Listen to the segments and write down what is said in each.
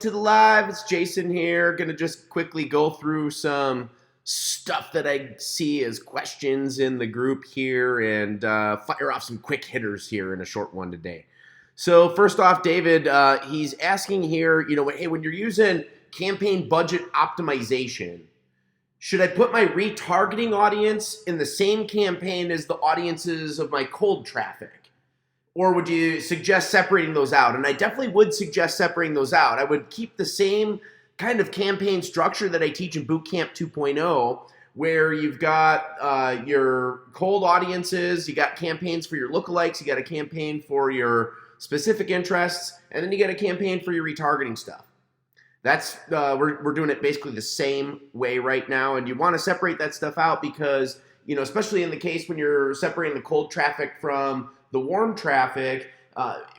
To the live. It's Jason here. Gonna just quickly go through some stuff that I see as questions in the group here and fire off some quick hitters here in a short one today. So first off, David, he's asking here, hey, when you're using campaign budget optimization, should I put my retargeting audience in the same campaign as the audiences of my cold traffic? Or would you suggest separating those out? And I definitely would suggest separating those out. I would keep the same kind of campaign structure that I teach in Bootcamp 2.0, where you've got your cold audiences, you got campaigns for your lookalikes, you got a campaign for your specific interests, and then you got a campaign for your retargeting stuff. That's we're doing it basically the same way right now, and you want to separate that stuff out because, especially in the case when you're separating the cold traffic from the warm traffic,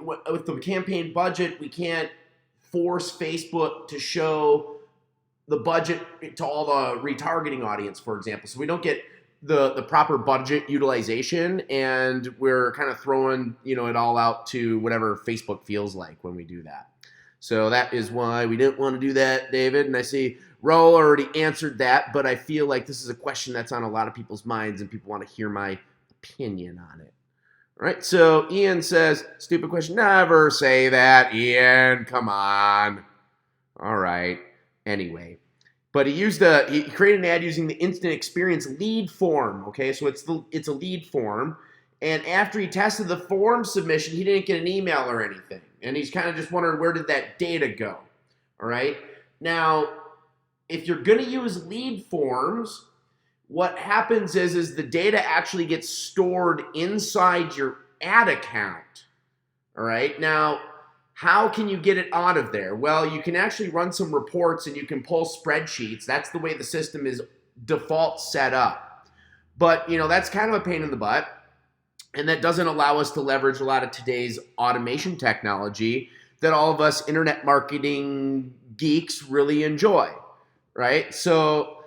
with the campaign budget, we can't force Facebook to show the budget to all the retargeting audience, for example. So we don't get the proper budget utilization, and we're kind of throwing it all out to whatever Facebook feels like when we do that. So that is why we didn't want to do that, David. And I see Raul already answered that, but I feel like this is a question that's on a lot of people's minds, and people want to hear my opinion on it. All right, so Ian says, stupid question. Never say that, Ian. Come on. All right. Anyway, but he created an ad using the instant experience lead form. Okay, so it's a lead form, and after he tested the form submission, he didn't get an email or anything, and he's kind of just wondering, where did that data go? All right. Now, if you're going to use lead forms, what happens is the data actually gets stored inside your ad account. All right. Now, how can you get it out of there? Well, you can actually run some reports and you can pull spreadsheets. That's the way the system is default set up. But, that's kind of a pain in the butt. And that doesn't allow us to leverage a lot of today's automation technology that all of us internet marketing geeks really enjoy. Right. So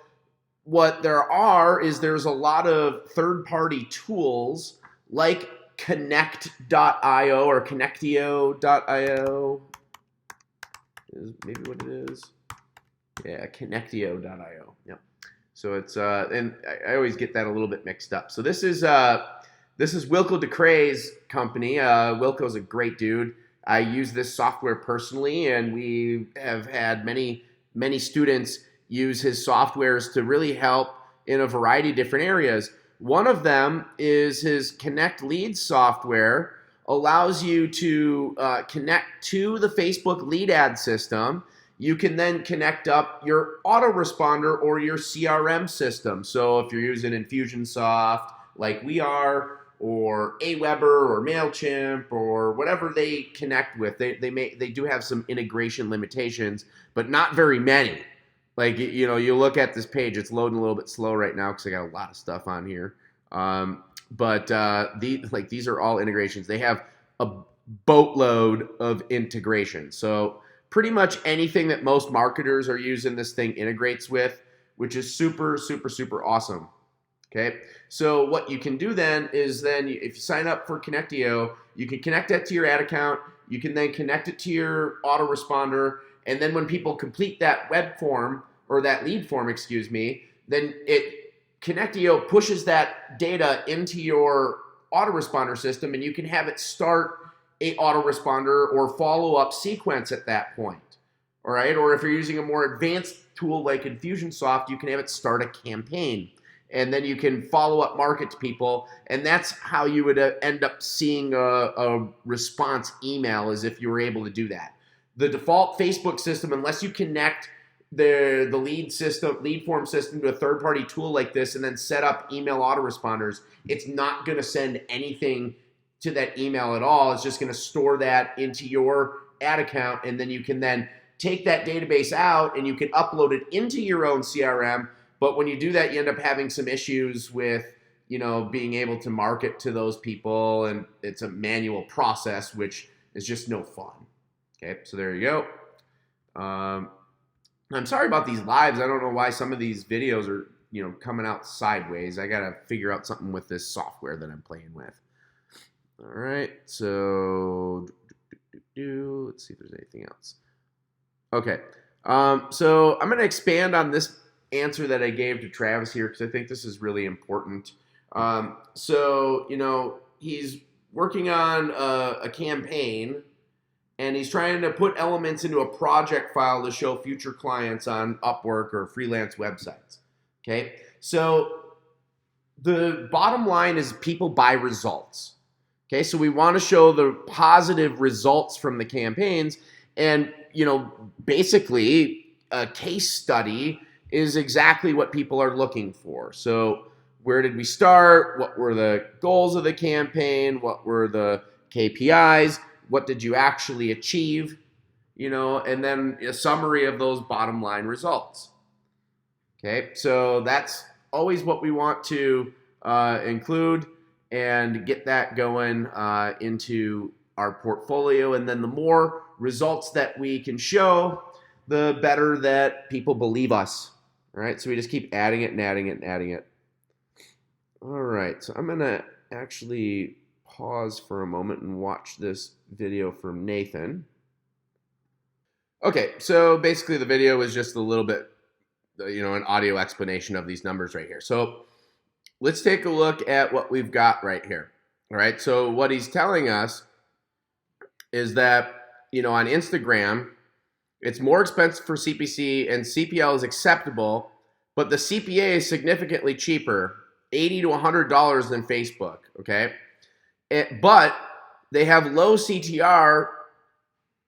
what there's a lot of third-party tools like Connect.io or Connectio.io is maybe what it is. Yeah, Connectio.io. Yep. So it's and I always get that a little bit mixed up. So this is Wilco DeCrae's company. Wilco's a great dude. I use this software personally, and we have had many students use his softwares to really help in a variety of different areas. One of them is his Connect Leads software. Allows you to connect to the Facebook lead ad system. You can then connect up your autoresponder or your CRM system. So if you're using Infusionsoft like we are, or Aweber or MailChimp or whatever they connect with, they do have some integration limitations, but not very many. Like, you look at this page, it's loading a little bit slow right now because I got a lot of stuff on here. But these are all integrations. They have a boatload of integration. So pretty much anything that most marketers are using this thing integrates with, which is super, super, super awesome. Okay. So what you can do then is if you sign up for Connectio, you can connect that to your ad account. You can then connect it to your autoresponder. And then when people complete that web form or that lead form, then Connectio pushes that data into your autoresponder system, and you can have it start a autoresponder or follow-up sequence at that point. All right? Or if you're using a more advanced tool like Infusionsoft, you can have it start a campaign. And then you can follow-up market to people, and that's how you would end up seeing a response email, as if you were able to do that. The default Facebook system, unless you connect the lead form system to a third-party tool like this and then set up email autoresponders, it's not going to send anything to that email at all. It's just going to store that into your ad account, and then you can then take that database out and you can upload it into your own CRM. But when you do that, you end up having some issues with, being able to market to those people, and it's a manual process, which is just no fun. Okay, so there you go. I'm sorry about these lives. I don't know why some of these videos are, coming out sideways. I got to figure out something with this software that I'm playing with. All right, so let's see if there's anything else. Okay. So I'm going to expand on this answer that I gave to Travis here because I think this is really important. He's working on a campaign and he's trying to put elements into a project file to show future clients on Upwork or freelance websites. Okay. So the bottom line is people buy results. Okay. So we want to show the positive results from the campaigns. And, basically a case study is exactly what people are looking for. So where did we start? What were the goals of the campaign? What were the KPIs? What did you actually achieve? And then a summary of those bottom line results. Okay, so that's always what we want to include and get that going into our portfolio. And then the more results that we can show, the better that people believe us. All right, so we just keep adding it and adding it and adding it. All right, so I'm going to actually pause for a moment and watch this video from Nathan. Okay, so basically the video was just a little bit, an audio explanation of these numbers right here. So let's take a look at what we've got right here. All right, so what he's telling us is that, on Instagram, it's more expensive for CPC and CPL is acceptable, but the CPA is significantly cheaper, $80 to $100 than Facebook, okay? But they have low CTR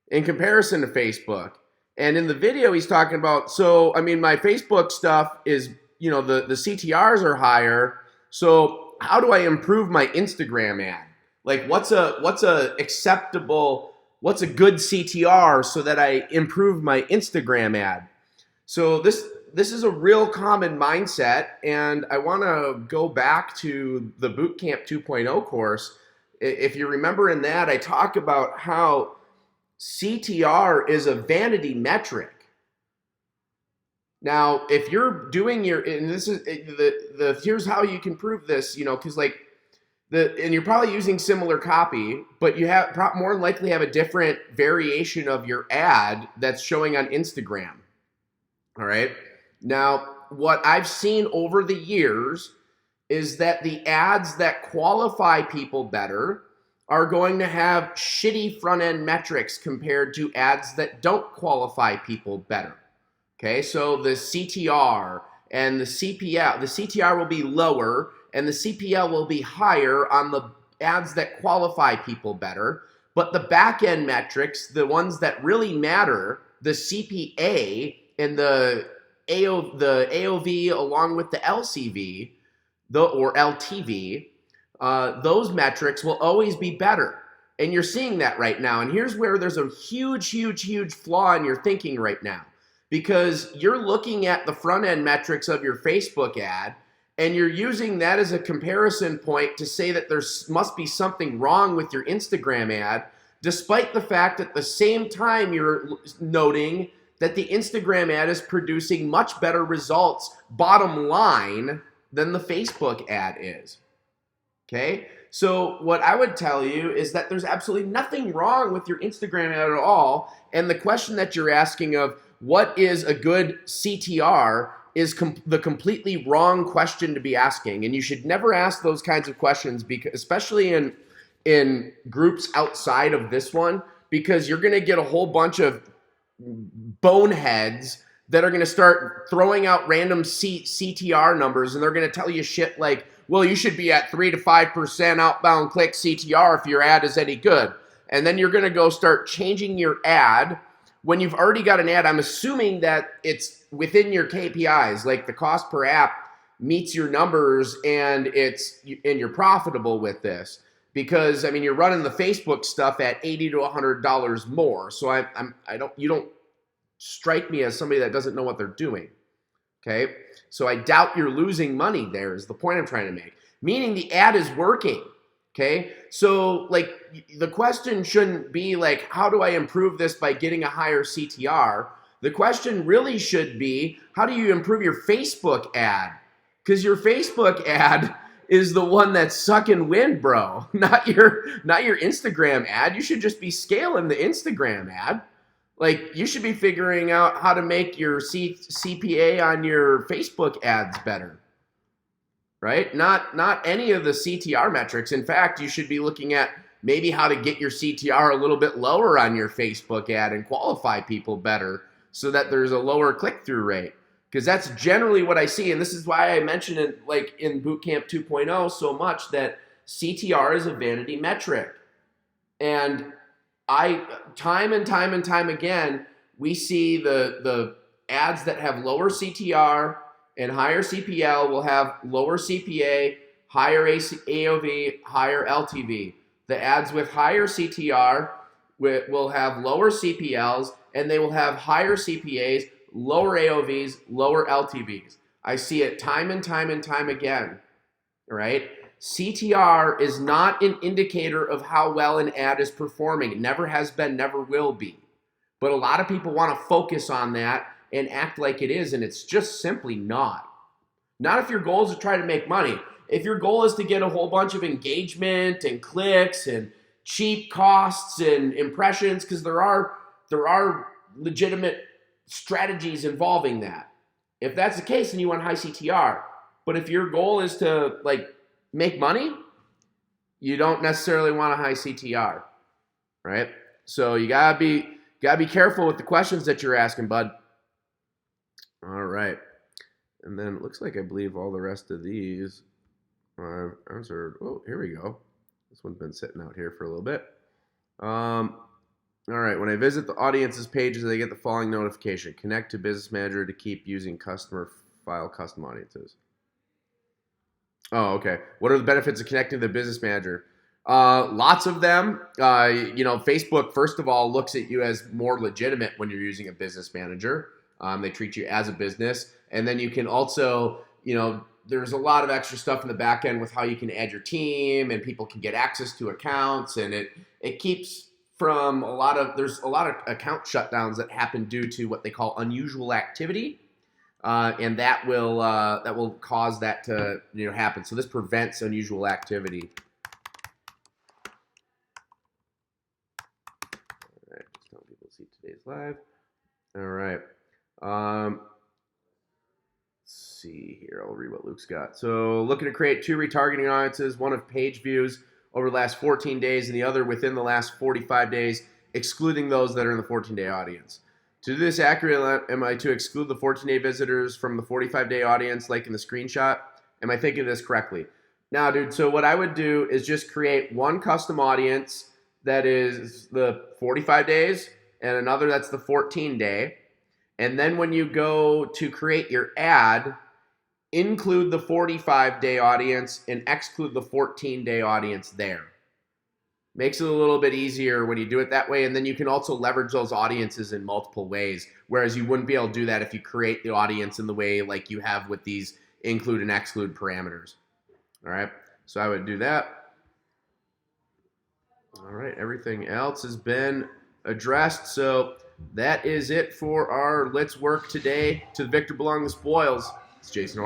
in comparison to Facebook. And in the video, he's talking about, my Facebook stuff is, the CTRs are higher. So how do I improve my Instagram ad? Like what's a good CTR so that I improve my Instagram ad? So this is a real common mindset. And I want to go back to the Bootcamp 2.0 course. If you remember in that, I talk about how CTR is a vanity metric. Now, if you're doing and this is here's how you can prove this, because and you're probably using similar copy, but you have more likely have a different variation of your ad that's showing on Instagram. All right. Now, what I've seen over the years is that the ads that qualify people better are going to have shitty front-end metrics compared to ads that don't qualify people better. Okay, so the CTR and the CPL, the CTR will be lower and the CPL will be higher on the ads that qualify people better, but the back-end metrics, the ones that really matter, the CPA and the AOV along with the LCV, or LTV, those metrics will always be better. And you're seeing that right now. And here's where there's a huge, huge, huge flaw in your thinking right now. Because you're looking at the front end metrics of your Facebook ad and you're using that as a comparison point to say that there must be something wrong with your Instagram ad, despite the fact at the same time you're noting that the Instagram ad is producing much better results, bottom line, than the Facebook ad is. Okay, so what I would tell you is that there's absolutely nothing wrong with your Instagram ad at all. And the question that you're asking of what is a good CTR is the completely wrong question to be asking. And you should never ask those kinds of questions, because especially in groups outside of this one, because you're going to get a whole bunch of boneheads that are going to start throwing out random CTR numbers, and they're going to tell you shit like, well, you should be at 3 to 5% outbound click CTR if your ad is any good. And then you're going to go start changing your ad when you've already got an ad. I'm assuming that it's within your KPIs, like the cost per app meets your numbers and you're profitable with this. Because you're running the Facebook stuff at $80 to $100 more. So you don't strike me as somebody that doesn't know what they're doing. Okay, so I doubt you're losing money there is the point I'm trying to make. Meaning the ad is working. Okay, so the question shouldn't be like, how do I improve this by getting a higher CTR? The question really should be, how do you improve your Facebook ad? Because your Facebook ad is the one that's sucking wind, bro. Not your Instagram ad. You should just be scaling the Instagram ad. Like, you should be figuring out how to make your CPA on your Facebook ads better, right? Not any of the CTR metrics. In fact, you should be looking at maybe how to get your CTR a little bit lower on your Facebook ad and qualify people better so that there's a lower click-through rate. Because that's generally what I see, and this is why I mentioned it like in Bootcamp 2.0 so much, that CTR is a vanity metric. And time and time again, we see the ads that have lower CTR and higher CPL will have lower CPA, higher AOV, higher LTV. The ads with higher CTR will have lower CPLs, and they will have higher CPAs, lower AOVs, lower LTVs. I see it time and time again, right? CTR is not an indicator of how well an ad is performing. It never has been, never will be. But a lot of people want to focus on that and act like it is, and it's just simply not. Not if your goal is to try to make money. If your goal is to get a whole bunch of engagement and clicks and cheap costs and impressions, because there are legitimate strategies involving that. If that's the case, then you want high CTR. But if your goal is to like make money, you don't necessarily want a high CTR, right? So you gotta be careful with the questions that you're asking, bud. All right, and then it looks like I believe all the rest of these I've answered. Oh, here we go. This one's been sitting out here for a little bit. All right, when I visit the audiences pages, I get the following notification: connect to Business Manager to keep using customer file custom audiences. Oh, okay. What are the benefits of connecting to the Business Manager? Lots of them. Facebook, first of all, looks at you as more legitimate when you're using a Business Manager. They treat you as a business. And then you can also, there's a lot of extra stuff in the back end with how you can add your team and people can get access to accounts. And it keeps from there's a lot of account shutdowns that happen due to what they call unusual activity. And that will cause that to happen. So this prevents unusual activity. All right, just telling people to see today's live. All right. Let's see here. I'll read what Luke's got. So looking to create 2 retargeting audiences, one of page views over the last 14 days and the other within the last 45 days, excluding those that are in the 14-day audience. To do this accurately, am I to exclude the 14-day visitors from the 45-day audience like in the screenshot? Am I thinking of this correctly? Now, dude, so what I would do is just create one custom audience that is the 45 days and another that's the 14-day. And then when you go to create your ad, include the 45-day audience and exclude the 14-day audience there. Makes it a little bit easier when you do it that way, and then you can also leverage those audiences in multiple ways, whereas you wouldn't be able to do that if you create the audience in the way like you have with these include and exclude parameters. All right, so I would do that. All right, everything else has been addressed, so that is it for our Let's Work Today. To the victor belong the spoils. It's Jason Orr.